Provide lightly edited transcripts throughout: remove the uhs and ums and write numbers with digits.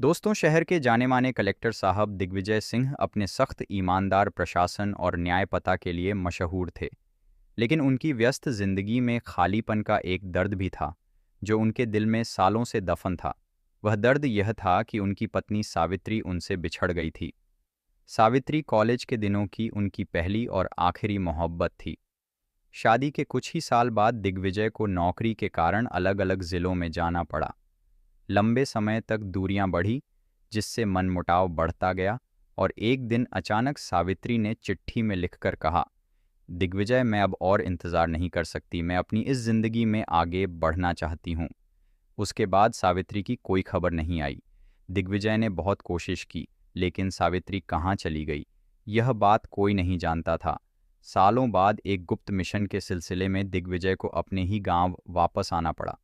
दोस्तों, शहर के जाने माने कलेक्टर साहब दिग्विजय सिंह अपने सख्त ईमानदार प्रशासन और न्यायपता के लिए मशहूर थे। लेकिन उनकी व्यस्त जिंदगी में खालीपन का एक दर्द भी था, जो उनके दिल में सालों से दफन था। वह दर्द यह था कि उनकी पत्नी सावित्री उनसे बिछड़ गई थी। सावित्री कॉलेज के दिनों की उनकी पहली और आखिरी मोहब्बत थी। शादी के कुछ ही साल बाद दिग्विजय को नौकरी के कारण अलग अलग जिलों में जाना पड़ा। लंबे समय तक दूरियां बढ़ी, जिससे मनमुटाव बढ़ता गया। और एक दिन अचानक सावित्री ने चिट्ठी में लिखकर कहा, दिग्विजय, मैं अब और इंतज़ार नहीं कर सकती, मैं अपनी इस जिंदगी में आगे बढ़ना चाहती हूँ। उसके बाद सावित्री की कोई खबर नहीं आई। दिग्विजय ने बहुत कोशिश की, लेकिन सावित्री कहाँ चली गई, यह बात कोई नहीं जानता था। सालों बाद एक गुप्त मिशन के सिलसिले में दिग्विजय को अपने ही गांव वापस आना पड़ा।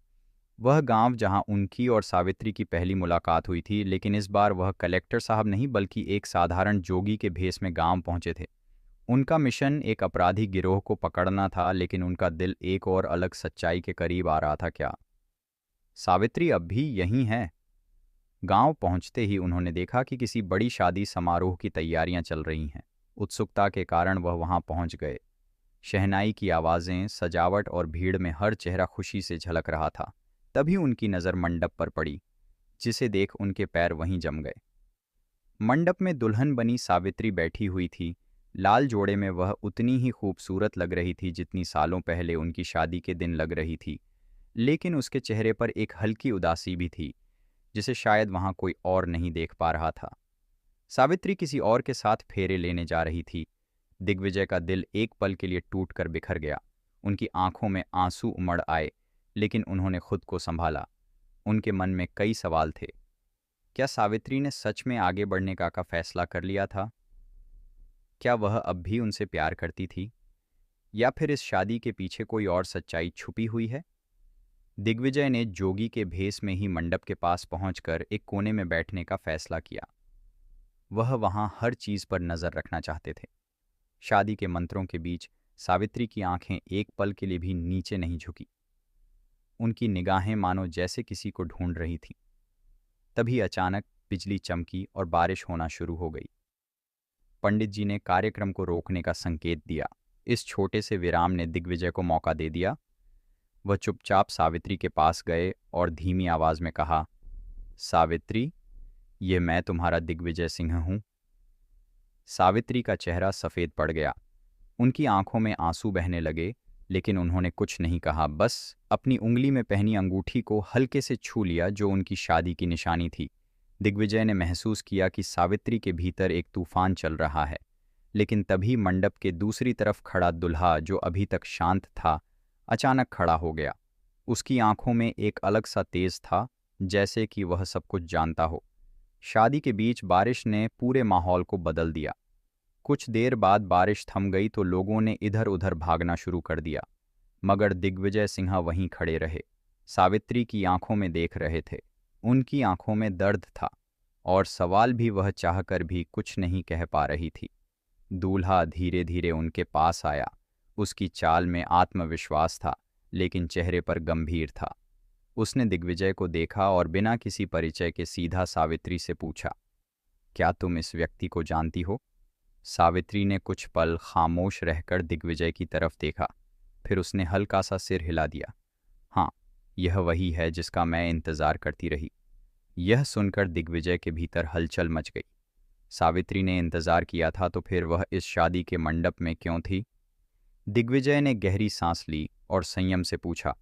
वह गांव जहां उनकी और सावित्री की पहली मुलाकात हुई थी, लेकिन इस बार वह कलेक्टर साहब नहीं बल्कि एक साधारण जोगी के भेष में गांव पहुंचे थे। उनका मिशन एक अपराधी गिरोह को पकड़ना था, लेकिन उनका दिल एक और अलग सच्चाई के करीब आ रहा था। क्या सावित्री अब भी यहीं है? गांव पहुंचते ही उन्होंने देखा कि किसी बड़ी शादी समारोह की तैयारियां चल रही हैं। उत्सुकता के कारण वह वहां पहुंच गए। शहनाई की आवाज़ें, सजावट और भीड़ में हर चेहरा खुशी से झलक रहा था। तभी उनकी नज़र मंडप पर पड़ी, जिसे देख उनके पैर वहीं जम गए। मंडप में दुल्हन बनी सावित्री बैठी हुई थी। लाल जोड़े में वह उतनी ही खूबसूरत लग रही थी जितनी सालों पहले उनकी शादी के दिन लग रही थी। लेकिन उसके चेहरे पर एक हल्की उदासी भी थी, जिसे शायद वहां कोई और नहीं देख पा रहा था। सावित्री किसी और के साथ फेरे लेने जा रही थी। दिग्विजय का दिल एक पल के लिए टूटकर बिखर गया। उनकी आंखों में आंसू उमड़ आए, लेकिन उन्होंने खुद को संभाला। उनके मन में कई सवाल थे। क्या सावित्री ने सच में आगे बढ़ने का फैसला कर लिया था? क्या वह अब भी उनसे प्यार करती थी, या फिर इस शादी के पीछे कोई और सच्चाई छुपी हुई है? दिग्विजय ने जोगी के भेष में ही मंडप के पास पहुंचकर एक कोने में बैठने का फैसला किया। वह वहां हर चीज पर नजर रखना चाहते थे। शादी के मंत्रों के बीच सावित्री की आंखें एक पल के लिए भी नीचे नहीं झुकी। उनकी निगाहें मानो जैसे किसी को ढूंढ रही थीं। तभी अचानक बिजली चमकी और बारिश होना शुरू हो गई। पंडित जी ने कार्यक्रम को रोकने का संकेत दिया। इस छोटे से विराम ने दिग्विजय को मौका दे दिया। वह चुपचाप सावित्री के पास गए और धीमी आवाज में कहा, सावित्री, ये मैं तुम्हारा दिग्विजय सिंह हूं। सावित्री का चेहरा सफेद पड़ गया। उनकी आंखों में आंसू बहने लगे, लेकिन उन्होंने कुछ नहीं कहा, बस अपनी उंगली में पहनी अंगूठी को हल्के से छू लिया, जो उनकी शादी की निशानी थी। दिग्विजय ने महसूस किया कि सावित्री के भीतर एक तूफान चल रहा है। लेकिन तभी मंडप के दूसरी तरफ खड़ा दुल्हा, जो अभी तक शांत था, अचानक खड़ा हो गया। उसकी आंखों में एक अलग सा तेज था, जैसे कि वह सब कुछ जानता हो। शादी के बीच बारिश ने पूरे माहौल को बदल दिया। कुछ देर बाद बारिश थम गई तो लोगों ने इधर उधर भागना शुरू कर दिया, मगर दिग्विजय सिंह वहीं खड़े रहे। सावित्री की आंखों में देख रहे थे। उनकी आंखों में दर्द था, और सवाल भी वह चाहकर भी कुछ नहीं कह पा रही थी। दूल्हा धीरे धीरे उनके पास आया। उसकी चाल में आत्मविश्वास था, लेकिन चेहरे पर गंभीर था। उसने दिग्विजय को देखा और बिना किसी परिचय के सीधा सावित्री से पूछा, क्या तुम इस व्यक्ति को जानती हो? सावित्री ने कुछ पल खामोश रहकर दिग्विजय की तरफ देखा। फिर उसने हल्का सा सिर हिला दिया। हाँ, यह वही है जिसका मैं इंतजार करती रही। यह सुनकर दिग्विजय के भीतर हलचल मच गई। सावित्री ने इंतजार किया था तो फिर वह इस शादी के मंडप में क्यों थी? दिग्विजय ने गहरी सांस ली और संयम से पूछा,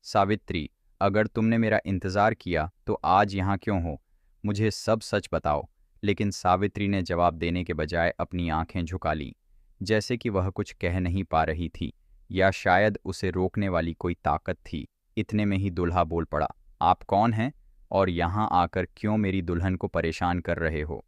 सावित्री, अगर तुमने मेरा इंतजार किया तो आज यहाँ क्यों हो? मुझे सब सच बताओ। लेकिन सावित्री ने जवाब देने के बजाय अपनी आंखें झुका लीं, जैसे कि वह कुछ कह नहीं पा रही थी, या शायद उसे रोकने वाली कोई ताकत थी। इतने में ही दूल्हा बोल पड़ा, आप कौन हैं और यहाँ आकर क्यों मेरी दुल्हन को परेशान कर रहे हो?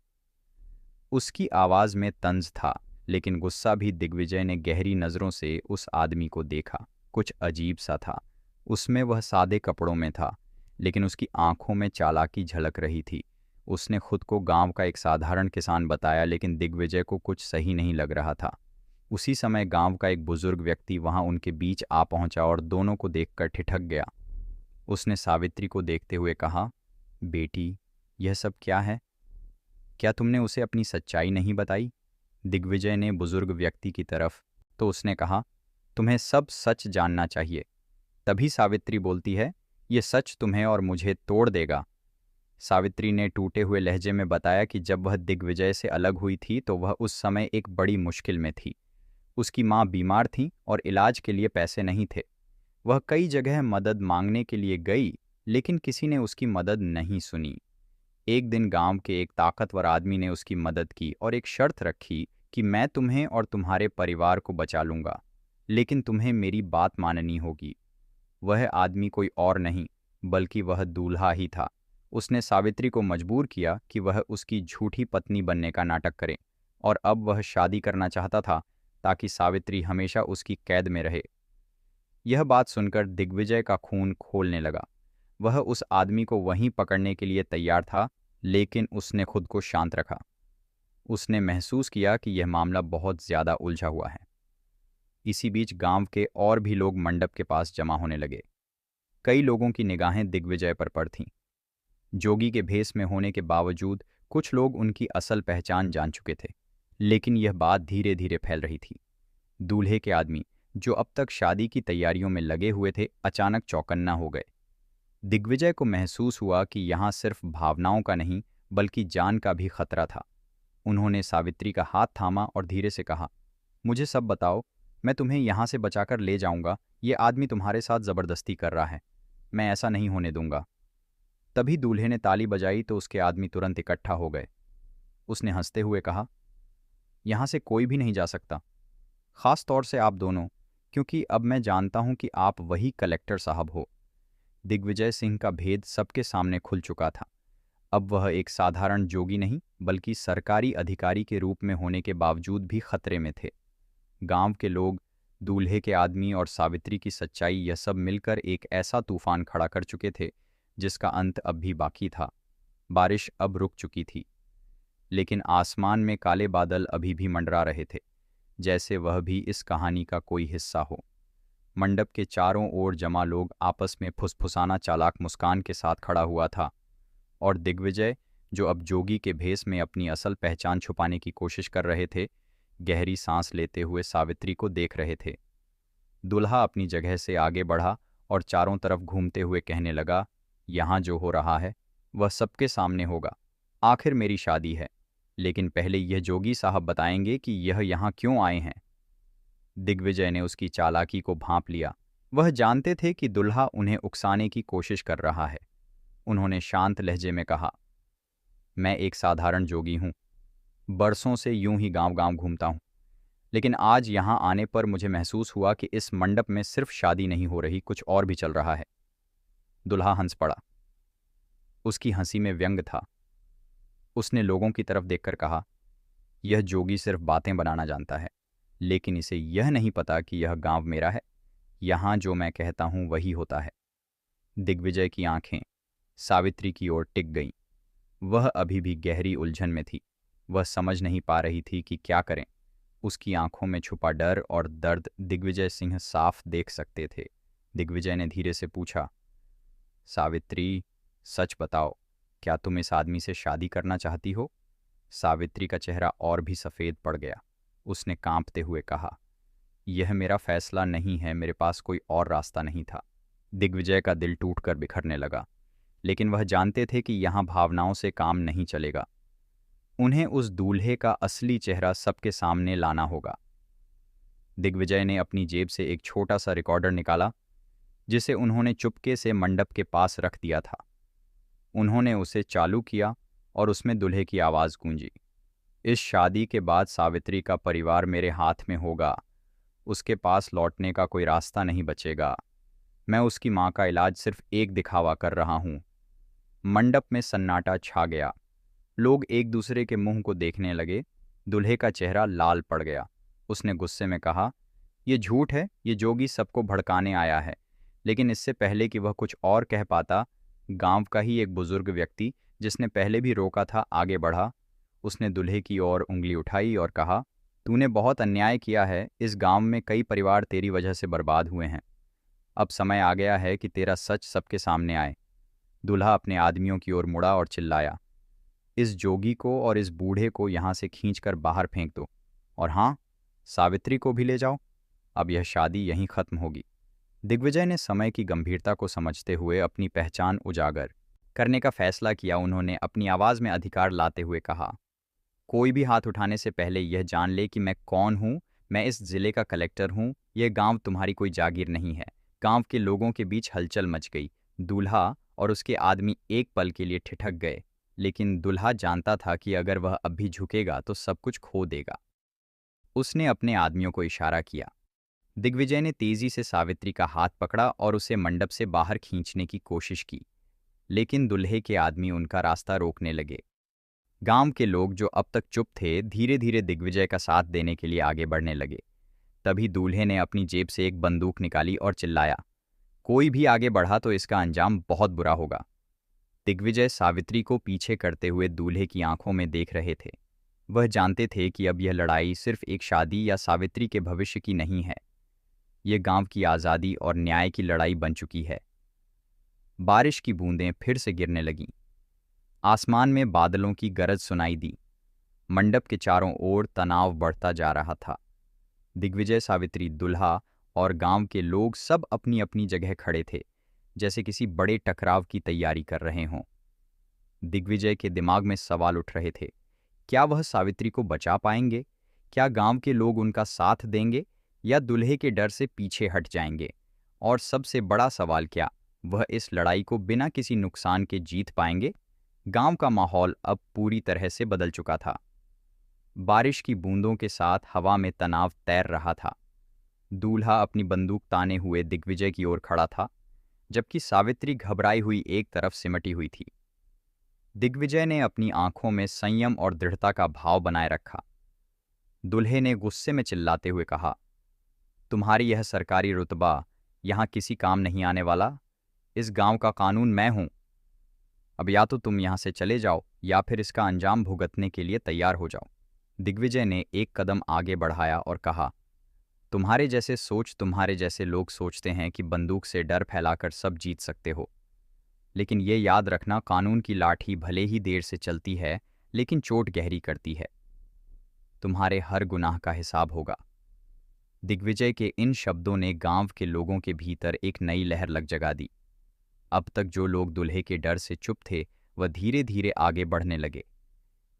उसकी आवाज़ में तंज था, लेकिन गुस्सा भी। दिग्विजय ने गहरी नज़रों से उस आदमी को देखा। कुछ अजीब सा था। उसमें वह सादे कपड़ों में था, लेकिन उसकी आंखों में चालाकी झलक रही थी। उसने खुद को गांव का एक साधारण किसान बताया, लेकिन दिग्विजय को कुछ सही नहीं लग रहा था। उसी समय गांव का एक बुजुर्ग व्यक्ति वहां उनके बीच आ पहुंचा और दोनों को देखकर ठिठक गया। उसने सावित्री को देखते हुए कहा, बेटी, यह सब क्या है? क्या तुमने उसे अपनी सच्चाई नहीं बताई? दिग्विजय ने बुजुर्ग व्यक्ति की तरफ तो उसने कहा, तुम्हें सब सच जानना चाहिए। तभी सावित्री बोलती है, ये सच तुम्हें और मुझे तोड़ देगा। सावित्री ने टूटे हुए लहजे में बताया कि जब वह दिग्विजय से अलग हुई थी तो वह उस समय एक बड़ी मुश्किल में थी। उसकी माँ बीमार थी और इलाज के लिए पैसे नहीं थे। वह कई जगह मदद मांगने के लिए गई, लेकिन किसी ने उसकी मदद नहीं सुनी। एक दिन गांव के एक ताकतवर आदमी ने उसकी मदद की और एक शर्त रखी कि मैं तुम्हें और तुम्हारे परिवार को बचा लूंगा, लेकिन तुम्हें मेरी बात माननी होगी। वह आदमी कोई और नहीं, बल्कि वह दूल्हा ही था। उसने सावित्री को मजबूर किया कि वह उसकी झूठी पत्नी बनने का नाटक करे, और अब वह शादी करना चाहता था ताकि सावित्री हमेशा उसकी कैद में रहे। यह बात सुनकर दिग्विजय का खून खोलने लगा। वह उस आदमी को वहीं पकड़ने के लिए तैयार था, लेकिन उसने खुद को शांत रखा। उसने महसूस किया कि यह मामला बहुत ज्यादा उलझा हुआ है। इसी बीच गांव के और भी लोग मंडप के पास जमा होने लगे। कई लोगों की निगाहें दिग्विजय पर पड़ थीं। जोगी के भेष में होने के बावजूद कुछ लोग उनकी असल पहचान जान चुके थे, लेकिन यह बात धीरे धीरे फैल रही थी। दूल्हे के आदमी, जो अब तक शादी की तैयारियों में लगे हुए थे, अचानक चौकन्ना हो गए। दिग्विजय को महसूस हुआ कि यहाँ सिर्फ भावनाओं का नहीं, बल्कि जान का भी खतरा था। उन्होंने सावित्री का हाथ थामा और धीरे से कहा, मुझे सब बताओ, मैं तुम्हें यहाँ से बचाकर ले जाऊंगा। ये आदमी तुम्हारे साथ जबरदस्ती कर रहा है, मैं ऐसा नहीं होने दूंगा। तभी दूल्हे ने ताली बजाई तो उसके आदमी तुरंत इकट्ठा हो गए। उसने हंसते हुए कहा, यहाँ से कोई भी नहीं जा सकता, खास तौर से आप दोनों, क्योंकि अब मैं जानता हूं कि आप वही कलेक्टर साहब हो। दिग्विजय सिंह का भेद सबके सामने खुल चुका था। अब वह एक साधारण जोगी नहीं, बल्कि सरकारी अधिकारी के रूप में होने के बावजूद भी खतरे में थे। गांव के लोग, दूल्हे के आदमी और सावित्री की सच्चाई, यह सब मिलकर एक ऐसा तूफान खड़ा कर चुके थे जिसका अंत अब भी बाकी था। बारिश अब रुक चुकी थी, लेकिन आसमान में काले बादल अभी भी मंडरा रहे थे, जैसे वह भी इस कहानी का कोई हिस्सा हो। मंडप के चारों ओर जमा लोग आपस में फुसफुसाना चालाक मुस्कान के साथ खड़ा हुआ था, और दिग्विजय, जो अब जोगी के भेष में अपनी असल पहचान छुपाने की कोशिश कर रहे थे, गहरी सांस लेते हुए सावित्री को देख रहे थे। दूल्हा अपनी जगह से आगे बढ़ा और चारों तरफ घूमते हुए कहने लगा, यहाँ जो हो रहा है वह सबके सामने होगा। आखिर मेरी शादी है, लेकिन पहले यह जोगी साहब बताएंगे कि यह यहाँ क्यों आए हैं। दिग्विजय ने उसकी चालाकी को भांप लिया। वह जानते थे कि दुल्हा उन्हें उकसाने की कोशिश कर रहा है। उन्होंने शांत लहजे में कहा, मैं एक साधारण जोगी हूँ, बरसों से यूं ही गांव गांव घूमता हूँ, लेकिन आज यहाँ आने पर मुझे महसूस हुआ कि इस मंडप में सिर्फ शादी नहीं हो रही, कुछ और भी चल रहा है। दुल्हा हंस पड़ा। उसकी हंसी में व्यंग था। उसने लोगों की तरफ देखकर कहा, यह जोगी सिर्फ बातें बनाना जानता है, लेकिन इसे यह नहीं पता कि यह गांव मेरा है। यहाँ जो मैं कहता हूँ वही होता है। दिग्विजय की आंखें सावित्री की ओर टिक गईं। वह अभी भी गहरी उलझन में थी। वह समझ नहीं पा रही थी कि क्या करें। उसकी आंखों में छुपा डर और दर्द दिग्विजय सिंह साफ देख सकते थे। दिग्विजय ने धीरे से पूछा, सावित्री, सच बताओ, क्या तुम इस आदमी से शादी करना चाहती हो? सावित्री का चेहरा और भी सफ़ेद पड़ गया। उसने कांपते हुए कहा, यह मेरा फैसला नहीं है, मेरे पास कोई और रास्ता नहीं था। दिग्विजय का दिल टूटकर बिखरने लगा, लेकिन वह जानते थे कि यहाँ भावनाओं से काम नहीं चलेगा। उन्हें उस दूल्हे का असली चेहरा सबके सामने लाना होगा। दिग्विजय ने अपनी जेब से एक छोटा सा रिकॉर्डर निकाला, जिसे उन्होंने चुपके से मंडप के पास रख दिया था। उन्होंने उसे चालू किया और उसमें दूल्हे की आवाज़ गूंजी, इस शादी के बाद सावित्री का परिवार मेरे हाथ में होगा। उसके पास लौटने का कोई रास्ता नहीं बचेगा। मैं उसकी माँ का इलाज सिर्फ एक दिखावा कर रहा हूँ। मंडप में सन्नाटा छा गया। लोग एक दूसरे के मुंह को देखने लगे। दूल्हे का चेहरा लाल पड़ गया। उसने गुस्से में कहा, यह झूठ है, ये जोगी सबको भड़काने आया है। लेकिन इससे पहले कि वह कुछ और कह पाता, गांव का ही एक बुजुर्ग व्यक्ति, जिसने पहले भी रोका था, आगे बढ़ा। उसने दूल्हे की ओर उंगली उठाई और कहा, तूने बहुत अन्याय किया है। इस गांव में कई परिवार तेरी वजह से बर्बाद हुए हैं। अब समय आ गया है कि तेरा सच सबके सामने आए। दूल्हा अपने आदमियों की ओर मुड़ा और चिल्लाया, इस जोगी को और इस बूढ़े को यहाँ से खींचकर बाहर फेंक दो, और हाँ, सावित्री को भी ले जाओ। अब यह शादी यहीं खत्म होगी। दिग्विजय ने समय की गंभीरता को समझते हुए अपनी पहचान उजागर करने का फैसला किया। उन्होंने अपनी आवाज़ में अधिकार लाते हुए कहा, कोई भी हाथ उठाने से पहले यह जान ले कि मैं कौन हूँ। मैं इस जिले का कलेक्टर हूँ। यह गांव तुम्हारी कोई जागीर नहीं है। गांव के लोगों के बीच हलचल मच गई। दूल्हा और उसके आदमी एक पल के लिए ठिठक गए, लेकिन दूल्हा जानता था कि अगर वह अब भी झुकेगा तो सब कुछ खो देगा। उसने अपने आदमियों को इशारा किया। दिग्विजय ने तेजी से सावित्री का हाथ पकड़ा और उसे मंडप से बाहर खींचने की कोशिश की, लेकिन दूल्हे के आदमी उनका रास्ता रोकने लगे। गांव के लोग जो अब तक चुप थे, धीरे धीरे दिग्विजय का साथ देने के लिए आगे बढ़ने लगे। तभी दूल्हे ने अपनी जेब से एक बंदूक निकाली और चिल्लाया, कोई भी आगे बढ़ा तो इसका अंजाम बहुत बुरा होगा। दिग्विजय सावित्री को पीछे करते हुए दूल्हे की आंखों में देख रहे थे। वह जानते थे कि अब यह लड़ाई सिर्फ एक शादी या सावित्री के भविष्य की नहीं है। यह गांव की आज़ादी और न्याय की लड़ाई बन चुकी है। बारिश की बूंदें फिर से गिरने लगीं। आसमान में बादलों की गरज सुनाई दी। मंडप के चारों ओर तनाव बढ़ता जा रहा था। दिग्विजय, सावित्री, दूल्हा और गांव के लोग सब अपनी अपनी जगह खड़े थे, जैसे किसी बड़े टकराव की तैयारी कर रहे हों। दिग्विजय के दिमाग में सवाल उठ रहे थे, क्या वह सावित्री को बचा पाएंगे? क्या गांव के लोग उनका साथ देंगे या दूल्हे के डर से पीछे हट जाएंगे? और सबसे बड़ा सवाल, क्या वह इस लड़ाई को बिना किसी नुकसान के जीत पाएंगे? गांव का माहौल अब पूरी तरह से बदल चुका था। बारिश की बूंदों के साथ हवा में तनाव तैर रहा था। दूल्हा अपनी बंदूक ताने हुए दिग्विजय की ओर खड़ा था, जबकि सावित्री घबराई हुई एक तरफ सिमटी हुई थी। दिग्विजय ने अपनी आंखों में संयम और दृढ़ता का भाव बनाए रखा। दूल्हे ने गुस्से में चिल्लाते हुए कहा, तुम्हारी यह सरकारी रुतबा यहां किसी काम नहीं आने वाला। इस गांव का कानून मैं हूं। अब या तो तुम यहां से चले जाओ या फिर इसका अंजाम भुगतने के लिए तैयार हो जाओ। दिग्विजय ने एक कदम आगे बढ़ाया और कहा, तुम्हारे जैसे लोग सोचते हैं कि बंदूक से डर फैलाकर सब जीत सकते हो, लेकिन ये याद रखना, कानून की लाठी भले ही देर से चलती है, लेकिन चोट गहरी करती है। तुम्हारे हर गुनाह का हिसाब होगा। दिग्विजय के इन शब्दों ने गांव के लोगों के भीतर एक नई लहर लग जगा दी। अब तक जो लोग दूल्हे के डर से चुप थे, वह धीरे धीरे आगे बढ़ने लगे।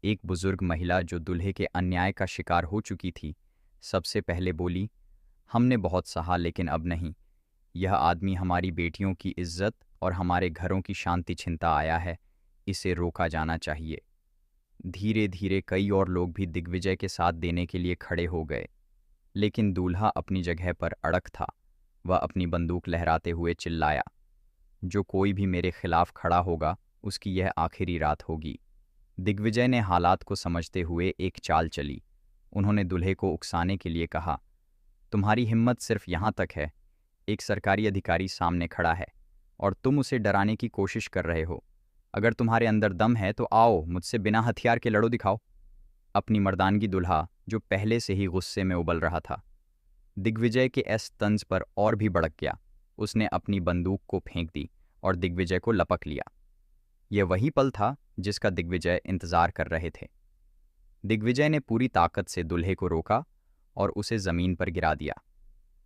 एक बुजुर्ग महिला जो दूल्हे के अन्याय का शिकार हो चुकी थी, सबसे पहले बोली, हमने बहुत सहा लेकिन अब नहीं। यह आदमी हमारी बेटियों की इज्जत और हमारे घरों की शांति छीनता आया है। इसे रोका जाना चाहिए। धीरे धीरे कई और लोग भी दिग्विजय के साथ देने के लिए खड़े हो गए, लेकिन दूल्हा अपनी जगह पर अड़ग था। वह अपनी बंदूक लहराते हुए चिल्लाया, जो कोई भी मेरे खिलाफ खड़ा होगा, उसकी यह आखिरी रात होगी। दिग्विजय ने हालात को समझते हुए एक चाल चली। उन्होंने दूल्हे को उकसाने के लिए कहा, तुम्हारी हिम्मत सिर्फ यहाँ तक है। एक सरकारी अधिकारी सामने खड़ा है और तुम उसे डराने की कोशिश कर रहे हो। अगर तुम्हारे अंदर दम है तो आओ, मुझसे बिना हथियार के लड़ो दिखाओ। अपनी मर्दानगी दूल्हा, जो पहले से ही गुस्से में उबल रहा था, दिग्विजय के इस तंज पर और भी भड़क गया। उसने अपनी बंदूक को फेंक दी और दिग्विजय को लपक लिया। यह वही पल था जिसका दिग्विजय इंतजार कर रहे थे। दिग्विजय ने पूरी ताकत से दूल्हे को रोका और उसे जमीन पर गिरा दिया।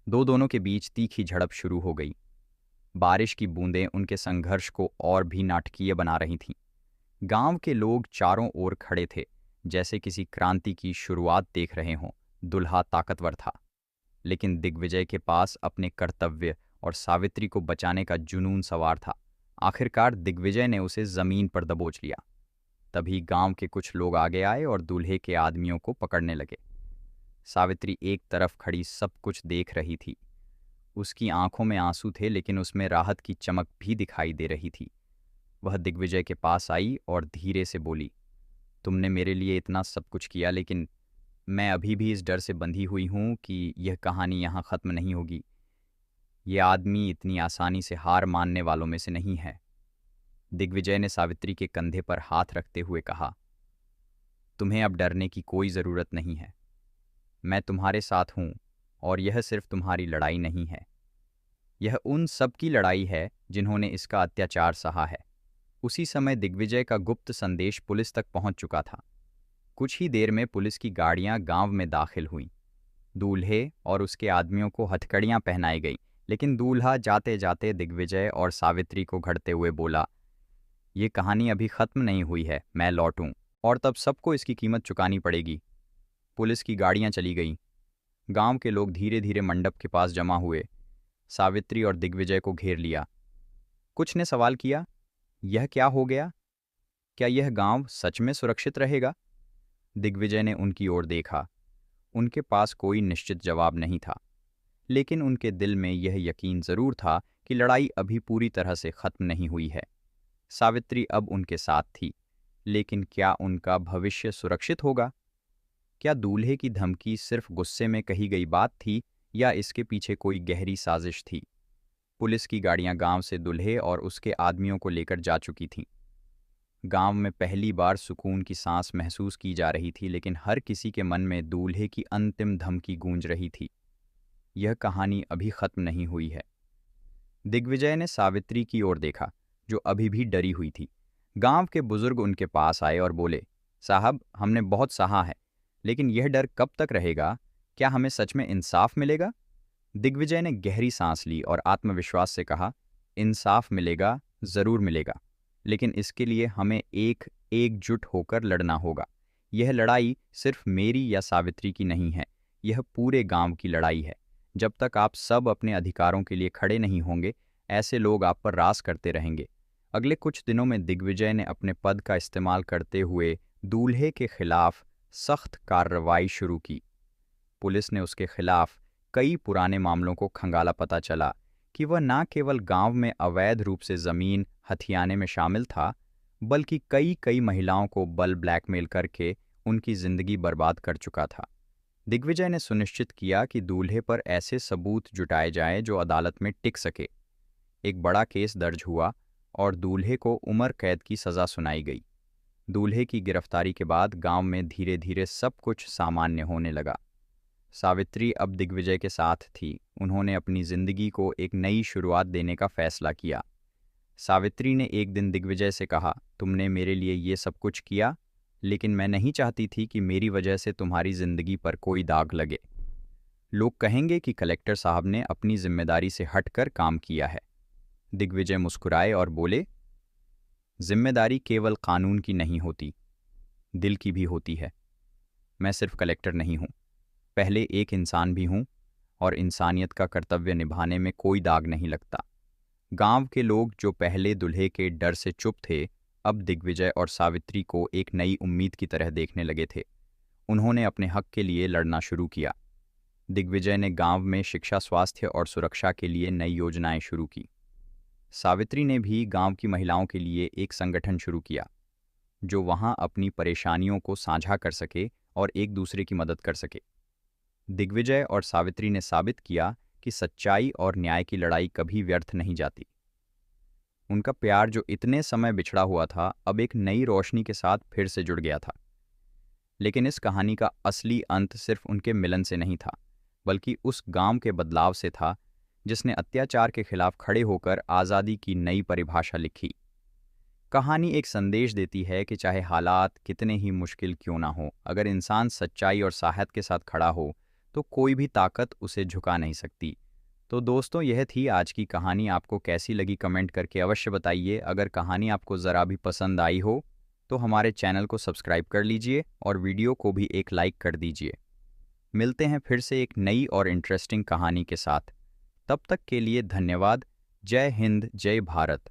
दोनों के बीच तीखी झड़प शुरू हो गई। बारिश की बूंदें उनके संघर्ष को और भी नाटकीय बना रही थीं। गांव के लोग चारों ओर खड़े थे, जैसे किसी क्रांति की शुरुआत देख रहे हों। दूल्हा ताकतवर था, लेकिन दिग्विजय के पास अपने कर्तव्य और सावित्री को बचाने का जुनून सवार था। आखिरकार दिग्विजय ने उसे जमीन पर दबोच लिया। तभी गांव के कुछ लोग आगे आए और दूल्हे के आदमियों को पकड़ने लगे। सावित्री एक तरफ खड़ी सब कुछ देख रही थी। उसकी आंखों में आंसू थे, लेकिन उसमें राहत की चमक भी दिखाई दे रही थी। वह दिग्विजय के पास आई और धीरे से बोली, तुमने मेरे लिए इतना सब कुछ किया, लेकिन मैं अभी भी इस डर से बंधी हुई हूं कि यह कहानी यहाँ ख़त्म नहीं होगी। ये आदमी इतनी आसानी से हार मानने वालों में से नहीं है। दिग्विजय ने सावित्री के कंधे पर हाथ रखते हुए कहा, तुम्हें अब डरने की कोई ज़रूरत नहीं है। मैं तुम्हारे साथ हूँ और यह सिर्फ तुम्हारी लड़ाई नहीं है, यह उन सब की लड़ाई है जिन्होंने इसका अत्याचार सहा है। उसी समय दिग्विजय का गुप्त संदेश पुलिस तक पहुंच चुका था। कुछ ही देर में पुलिस की गाड़ियां गांव में दाखिल हुईं। दूल्हे और उसके आदमियों को हथकड़ियां पहनाई गई, लेकिन दूल्हा जाते जाते दिग्विजय और सावित्री को घड़ते हुए बोला, ये कहानी अभी खत्म नहीं हुई है, मैं लौटूं और तब सबको इसकी कीमत चुकानी पड़ेगी। पुलिस की गाड़ियां चली गईं। गांव के लोग धीरे धीरे मंडप के पास जमा हुए। सावित्री और दिग्विजय को घेर लिया। कुछ ने सवाल किया, यह क्या हो गया? क्या यह गांव सच में सुरक्षित रहेगा? दिग्विजय ने उनकी ओर देखा। उनके पास कोई निश्चित जवाब नहीं था, लेकिन उनके दिल में यह यकीन जरूर था कि लड़ाई अभी पूरी तरह से खत्म नहीं हुई है। सावित्री अब उनके साथ थी, लेकिन क्या उनका भविष्य सुरक्षित होगा? क्या दूल्हे की धमकी सिर्फ गुस्से में कही गई बात थी या इसके पीछे कोई गहरी साजिश थी? पुलिस की गाड़ियां गांव से दूल्हे और उसके आदमियों को लेकर जा चुकी थीं। गांव में पहली बार सुकून की सांस महसूस की जा रही थी, लेकिन हर किसी के मन में दूल्हे की अंतिम धमकी गूंज रही थी, यह कहानी अभी खत्म नहीं हुई है। दिग्विजय ने सावित्री की ओर देखा, जो अभी भी डरी हुई थी। गांव के बुजुर्ग उनके पास आए और बोले, साहब, हमने बहुत सहा है, लेकिन यह डर कब तक रहेगा? क्या हमें सच में इंसाफ मिलेगा? दिग्विजय ने गहरी सांस ली और आत्मविश्वास से कहा, इंसाफ मिलेगा, जरूर मिलेगा, लेकिन इसके लिए हमें एकजुट होकर लड़ना होगा। यह लड़ाई सिर्फ मेरी या सावित्री की नहीं है, यह पूरे गांव की लड़ाई है। जब तक आप सब अपने अधिकारों के लिए खड़े नहीं होंगे, ऐसे लोग आप पर राज करते रहेंगे। अगले कुछ दिनों में दिग्विजय ने अपने पद का इस्तेमाल करते हुए दूल्हे के खिलाफ सख्त कार्रवाई शुरू की। पुलिस ने उसके खिलाफ कई पुराने मामलों को खंगाला। पता चला कि वह न केवल गांव में अवैध रूप से जमीन हथियाने में शामिल था, बल्कि कई महिलाओं को बल ब्लैकमेल करके उनकी जिंदगी बर्बाद कर चुका था। दिग्विजय ने सुनिश्चित किया कि दूल्हे पर ऐसे सबूत जुटाए जाएं जो अदालत में टिक सके। एक बड़ा केस दर्ज हुआ और दूल्हे को उम्र कैद की सज़ा सुनाई गई। दूल्हे की गिरफ्तारी के बाद गांव में धीरे धीरे सब कुछ सामान्य होने लगा। सावित्री अब दिग्विजय के साथ थी। उन्होंने अपनी जिंदगी को एक नई शुरुआत देने का फैसला किया। सावित्री ने एक दिन दिग्विजय से कहा, तुमने मेरे लिए ये सब कुछ किया, लेकिन मैं नहीं चाहती थी कि मेरी वजह से तुम्हारी जिंदगी पर कोई दाग लगे। लोग कहेंगे कि कलेक्टर साहब ने अपनी जिम्मेदारी से हटकर काम किया है। दिग्विजय मुस्कुराए और बोले, जिम्मेदारी केवल कानून की नहीं होती, दिल की भी होती है। मैं सिर्फ कलेक्टर नहीं हूं, पहले एक इंसान भी हूं, और इंसानियत का कर्तव्य निभाने में कोई दाग नहीं लगता। गांव के लोग जो पहले दूल्हे के डर से चुप थे, अब दिग्विजय और सावित्री को एक नई उम्मीद की तरह देखने लगे थे। उन्होंने अपने हक के लिए लड़ना शुरू किया। दिग्विजय ने गांव में शिक्षा, स्वास्थ्य और सुरक्षा के लिए नई योजनाएं शुरू की। सावित्री ने भी गांव की महिलाओं के लिए एक संगठन शुरू किया, जो वहां अपनी परेशानियों को साझा कर सके और एक दूसरे की मदद कर सके। दिग्विजय और सावित्री ने साबित किया कि सच्चाई और न्याय की लड़ाई कभी व्यर्थ नहीं जाती। उनका प्यार, जो इतने समय बिछड़ा हुआ था, अब एक नई रोशनी के साथ फिर से जुड़ गया था। लेकिन इस कहानी का असली अंत सिर्फ उनके मिलन से नहीं था, बल्कि उस गांव के बदलाव से था जिसने अत्याचार के खिलाफ खड़े होकर आज़ादी की नई परिभाषा लिखी। कहानी एक संदेश देती है कि चाहे हालात कितने ही मुश्किल क्यों ना हो, अगर इंसान सच्चाई और साहस के साथ खड़ा हो तो कोई भी ताकत उसे झुका नहीं सकती। तो दोस्तों, यह थी आज की कहानी। आपको कैसी लगी कमेंट करके अवश्य बताइए। अगर कहानी आपको ज़रा भी पसंद आई हो तो हमारे चैनल को सब्सक्राइब कर लीजिए और वीडियो को भी एक लाइक कर दीजिए। मिलते हैं फिर से एक नई और इंटरेस्टिंग कहानी के साथ। तब तक के लिए धन्यवाद। जय हिंद, जय भारत।